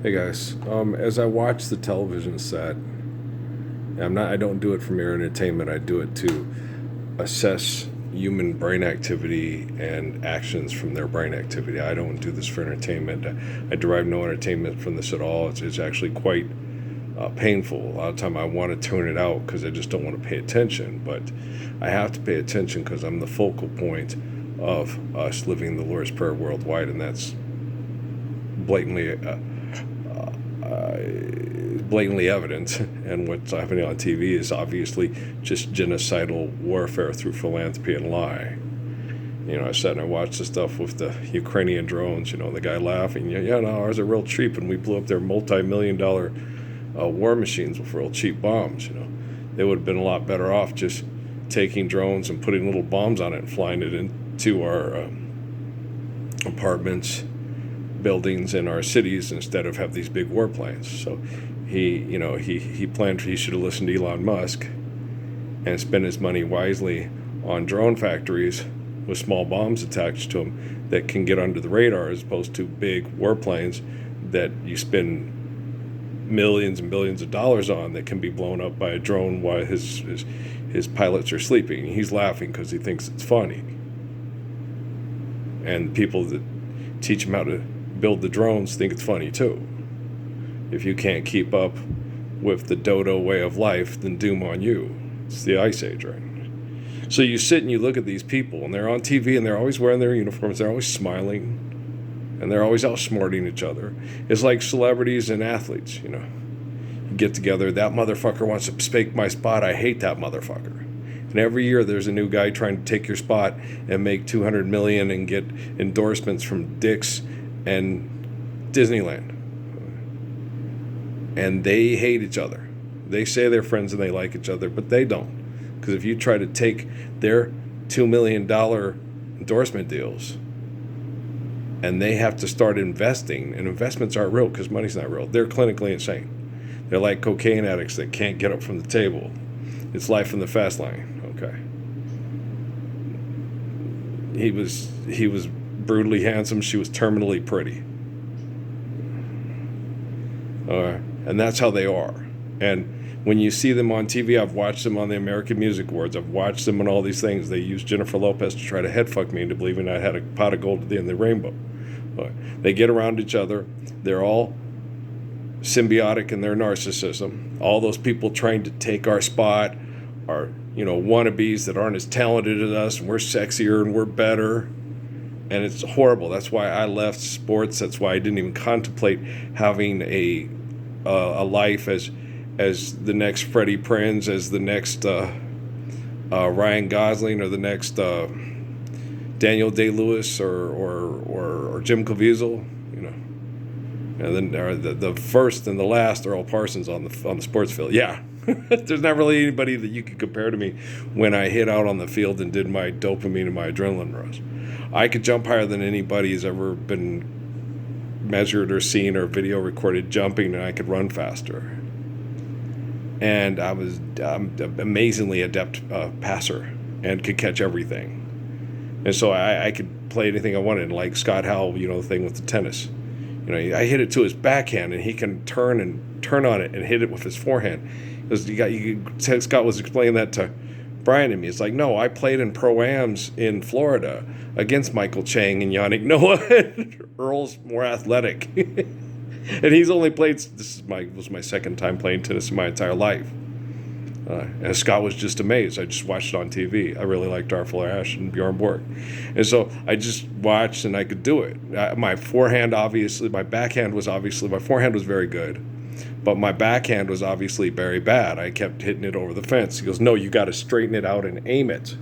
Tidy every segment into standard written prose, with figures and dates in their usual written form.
Hey guys, as I watch the television set, I don't do it for mere entertainment. I do it to assess human brain activity and actions from their brain activity. I don't do this for entertainment. I derive no entertainment from this at all. It's actually quite painful. A lot of time I want to tune it out because I just don't want to pay attention. But I have to pay attention because I'm the focal point of us living the Lord's Prayer worldwide, and that's blatantly blatantly evident. And what's happening on TV is obviously just genocidal warfare through philanthropy and lie. I sat and I watched the stuff with the Ukrainian drones, the guy laughing, yeah, no, ours are real cheap, and we blew up their multi-million-dollar war machines with real cheap bombs. They would have been a lot better off just taking drones and putting little bombs on it and flying it into our apartments, buildings in our cities instead of have these big warplanes. So he planned he should have listened to Elon Musk and spent his money wisely on drone factories with small bombs attached to them that can get under the radar, as opposed to big warplanes that you spend millions and billions of dollars on that can be blown up by a drone while his pilots are sleeping. He's laughing because he thinks it's funny. And people that teach him how to build the drones think it's funny too. If you can't keep up with the dodo way of life, then doom on you. It's the Ice Age, right? So you sit and you look at these people, and they're on TV, and they're always wearing their uniforms, they're always smiling, and they're always outsmarting each other. It's like celebrities and athletes, You get together, that motherfucker wants to take my spot, I hate that motherfucker. And every year there's a new guy trying to take your spot and make $200 million and get endorsements from Dick's and Disneyland. And they hate each other. They say they're friends and they like each other, but they don't. Because if you try to take their $2 million endorsement deals and they have to start investing, and investments aren't real because money's not real. They're clinically insane. They're like cocaine addicts that can't get up from the table. It's life in the fast lane. Okay. He was brutally handsome. She was terminally pretty. And that's how they are. And when you see them on TV, I've watched them on the American Music Awards. I've watched them on all these things. They used Jennifer Lopez to try to headfuck me into believing I had a pot of gold at the end of the rainbow. They get around each other. They're all symbiotic in their narcissism. All those people trying to take our spot are, wannabes that aren't as talented as us, and we're sexier and we're better. And it's horrible. That's why I left sports. That's why I didn't even contemplate having a life as the next Freddie Prinze, as the next Ryan Gosling, or the next Daniel Day-Lewis, or Jim Caviezel. And then the first and the last Earl Parsons on the sports field. Yeah. There's not really anybody that you could compare to me when I hit out on the field and did my dopamine and my adrenaline rush. I could jump higher than anybody who's ever been measured or seen or video recorded jumping, and I could run faster. And I'm an amazingly adept passer and could catch everything. And so I could play anything I wanted, like Scott Howell, the thing with the tennis. I hit it to his backhand, and he can turn on it and hit it with his forehand. Scott was explaining that to Brian and me. It's like, no, I played in pro-ams in Florida against Michael Chang and Yannick Noah. Earl's more athletic. And he's only played, was my second time playing tennis in my entire life. And Scott was just amazed. I just watched it on TV. I really liked Arthur Ashe and Bjorn Borg. And so I just watched, and I could do it. My forehand was very good. But my backhand was obviously very bad. I kept hitting it over the fence. He goes, no, you got to straighten it out and aim it.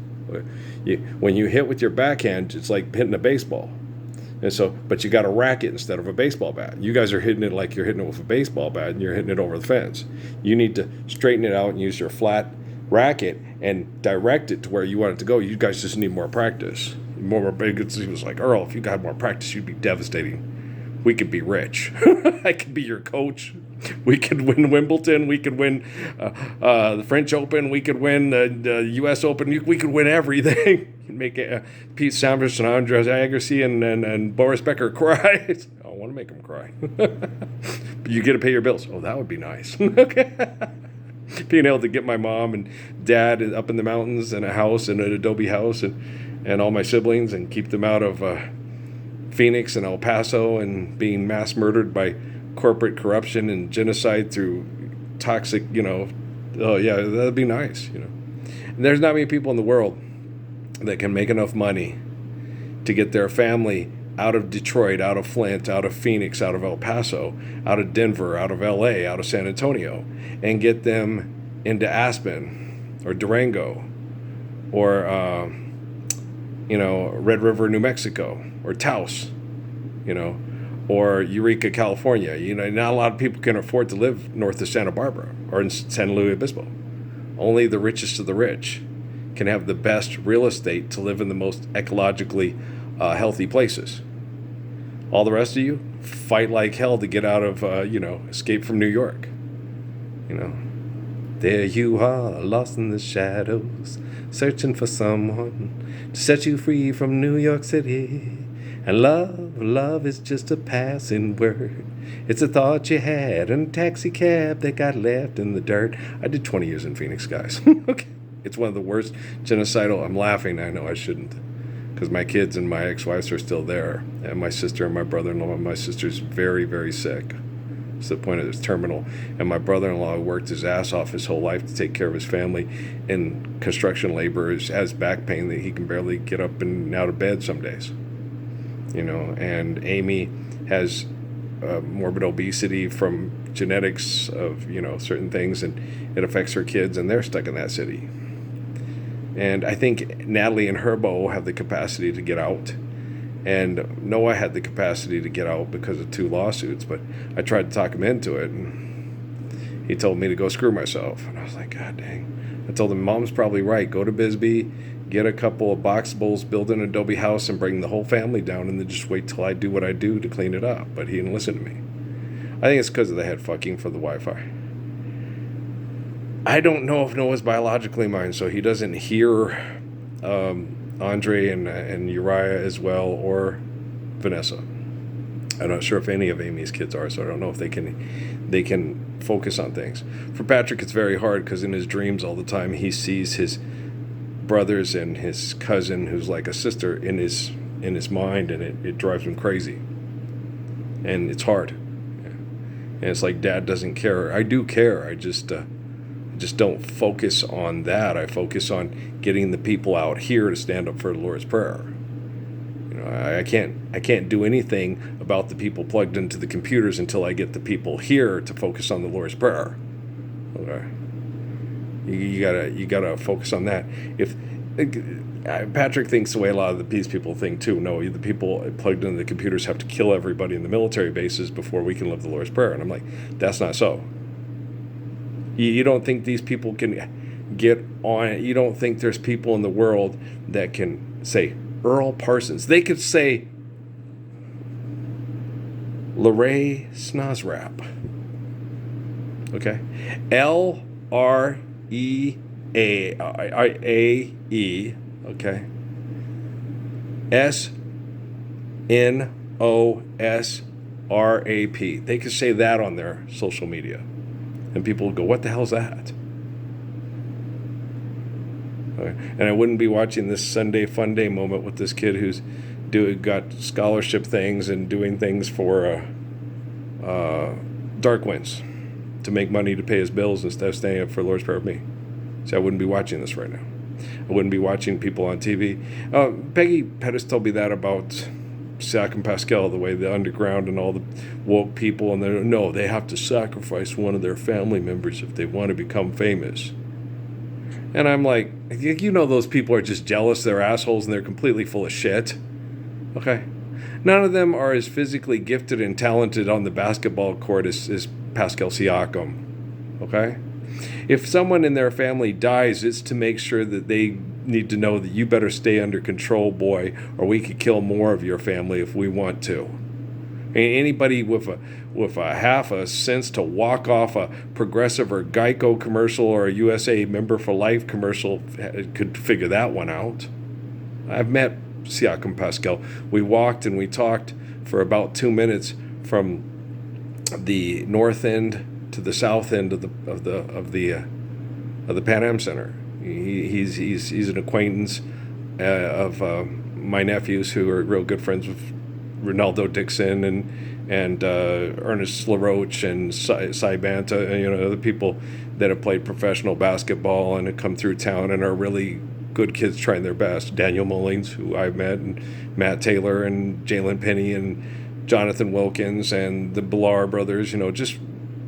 When you hit with your backhand, it's like hitting a baseball. And so, but you got to rack it instead of a baseball bat. You guys are hitting it like you're hitting it with a baseball bat, and you're hitting it over the fence. You need to straighten it out and use your flat racket and direct it to where you want it to go. You guys just need more practice. He was like, Earl, if you got more practice, you'd be devastating. We could be rich. I could be your coach. We could win Wimbledon. We could win the French Open. We could win the U.S. Open. We could win everything. Make Pete Sampras and Andres Agassi and Boris Becker cry. I don't want to make them cry. You get to pay your bills. Oh, that would be nice. Okay. Being able to get my mom and dad up in the mountains in a house, in an adobe house, and all my siblings, and keep them out of Phoenix and El Paso and being mass murdered by corporate corruption and genocide through toxic, oh yeah, that'd be nice, And there's not many people in the world that can make enough money to get their family out of Detroit, out of Flint, out of Phoenix, out of El Paso, out of Denver, out of LA, out of San Antonio, and get them into Aspen or Durango or, Red River, New Mexico, or Taos, or Eureka, California. Not a lot of people can afford to live north of Santa Barbara or in San Luis Obispo. Only the richest of the rich can have the best real estate to live in the most ecologically healthy places. All the rest of you fight like hell to get out of, escape from New York. There you are, lost in the shadows, searching for someone to set you free from New York City. And love is just a passing word. It's a thought you had in a taxi cab that got left in the dirt. I did 20 years in Phoenix, guys. Okay. It's one of the worst genocidal. I'm laughing. I know I shouldn't, because my kids and my ex-wives are still there, and my sister and my brother-in-law. My sister's very, very sick. It's the point of it's terminal. And my brother-in-law worked his ass off his whole life to take care of his family in construction labor. Has back pain that he can barely get up and out of bed some days. And Amy has morbid obesity from genetics of, certain things, and it affects her kids, and they're stuck in that city. And I think Natalie and Herbo have the capacity to get out. And Noah had the capacity to get out because of 2 lawsuits, but I tried to talk him into it, and he told me to go screw myself. And I was like, God dang. I told him, Mom's probably right. Go to Bisbee, get a couple of box bowls, build an adobe house, and bring the whole family down, and then just wait till I do what I do to clean it up. But he didn't listen to me. I think it's because of the head fucking for the Wi-Fi. I don't know if Noah's biologically mine, so he doesn't hear Andre and Uriah as well, or Vanessa. I'm not sure if any of Amy's kids are, so I don't know if they can focus on things. For Patrick, it's very hard because in his dreams all the time he sees his brothers and his cousin, who's like a sister, in his mind, and it drives him crazy. And it's hard. And it's like Dad doesn't care. I do care. I just don't focus on that. I focus on getting the people out here to stand up for the Lord's Prayer. I can't do anything about the people plugged into the computers until I get the people here to focus on the Lord's Prayer. Okay. You gotta focus on that. If Patrick thinks the way a lot of the peace people think too. No, the people plugged into the computers have to kill everybody in the military bases before we can live the Lord's Prayer. And I'm like, that's not so. You don't think these people can get on it? You don't think there's people in the world that can say Earl Parsons? They could say Larray Snozrap. Okay, L-R-E-A-E. Okay, S-N-O-S-R-A-P. They could say that on their social media. And people would go, what the hell's that? Okay. And I wouldn't be watching this Sunday Fun Day moment with this kid who's got scholarship things and doing things for Dark Winds to make money to pay his bills instead of staying up for Lord's Prayer with me. So I wouldn't be watching this right now. I wouldn't be watching people on TV. Peggy Pettis told me that about Siakam Pascal, the way the underground and all the woke people, and they have to sacrifice one of their family members if they want to become famous. And I'm like, those people are just jealous, they're assholes, and they're completely full of shit. Okay? None of them are as physically gifted and talented on the basketball court as Pascal Siakam. Okay? If someone in their family dies, it's to make sure that they need to know that you better stay under control, boy, or we could kill more of your family if we want to. And anybody with a half a sense to walk off a Progressive or Geico commercial or a USA Member for Life commercial could figure that one out. I've met Siakam Pascal. We walked and we talked for about 2 minutes from the north end to the south end of the Pan Am Center. He's an acquaintance of my nephews who are real good friends with Ronaldo Dixon and Ernest LaRoche and Cy Banta, and other people that have played professional basketball and have come through town and are really good kids trying their best. Daniel Mullings, who I've met, and Matt Taylor and Jalen Penny and Jonathan Wilkins and the Billar brothers, just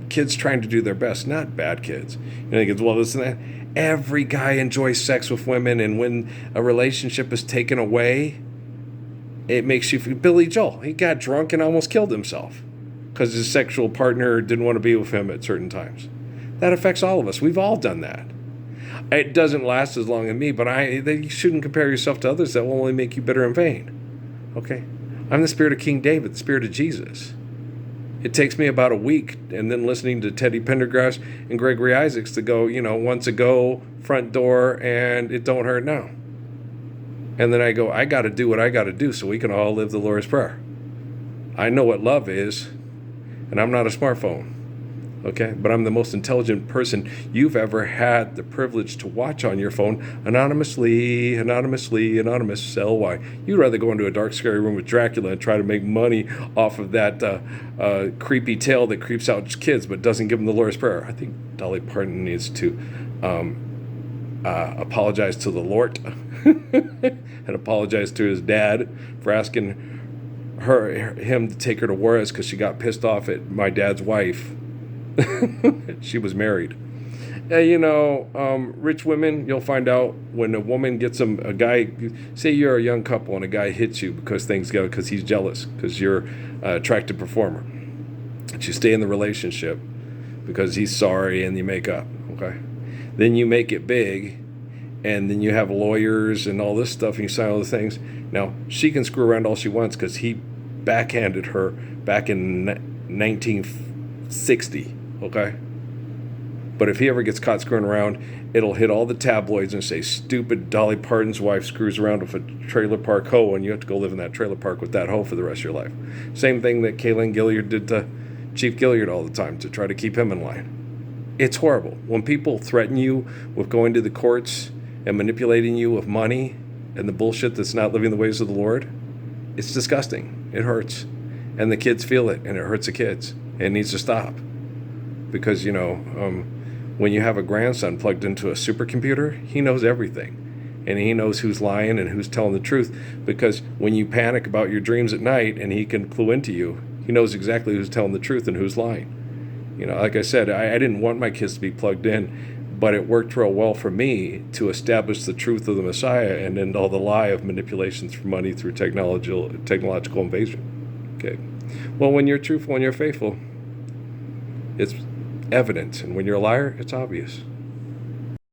kids trying to do their best, not bad kids. Kids, well, this and that. Every guy enjoys sex with women, and when a relationship is taken away, it makes you feel. Billy Joel, he got drunk and almost killed himself because his sexual partner didn't want to be with him at certain times. That affects all of us. We've all done that. It doesn't last as long as me, but you shouldn't compare yourself to others. That will only make you bitter and vain. Okay? I'm the spirit of King David, the spirit of Jesus. It takes me about a week, and then listening to Teddy Pendergrass and Gregory Isaacs to go, once ago, front door, and it don't hurt now. And then I go, I got to do what I got to do so we can all live the Lord's Prayer. I know what love is, and I'm not a smartphone. Okay, but I'm the most intelligent person you've ever had the privilege to watch on your phone anonymously, anonymous, LY. You'd rather go into a dark, scary room with Dracula and try to make money off of that creepy tale that creeps out kids but doesn't give them the Lord's Prayer. I think Dolly Parton needs to apologize to the Lord and apologize to his dad for asking him to take her to Juarez because she got pissed off at my dad's wife. She was married. Rich women, you'll find out when a woman gets a guy, say you're a young couple and a guy hits you because he's jealous, because you're an attractive performer. And you stay in the relationship because he's sorry and you make up, okay? Then you make it big, and then you have lawyers and all this stuff and you sign all the things. Now, she can screw around all she wants because he backhanded her back in 1960. Okay? But if he ever gets caught screwing around, it'll hit all the tabloids and say, stupid Dolly Parton's wife screws around with a trailer park hoe, and you have to go live in that trailer park with that hoe for the rest of your life. Same thing that Kaylin Gilliard did to Chief Gilliard all the time to try to keep him in line. It's horrible. When people threaten you with going to the courts and manipulating you with money and the bullshit that's not living the ways of the Lord, it's disgusting. It hurts. And the kids feel it, and it hurts the kids. And it needs to stop. Because, when you have a grandson plugged into a supercomputer, he knows everything. And he knows who's lying and who's telling the truth. Because when you panic about your dreams at night and he can clue into you, he knows exactly who's telling the truth and who's lying. Like I said, I didn't want my kids to be plugged in, but it worked real well for me to establish the truth of the Messiah and end all the lie of manipulations for money through technological invasion. Okay. Well, when you're truthful and you're faithful, it's evident, and when you're a liar, it's obvious.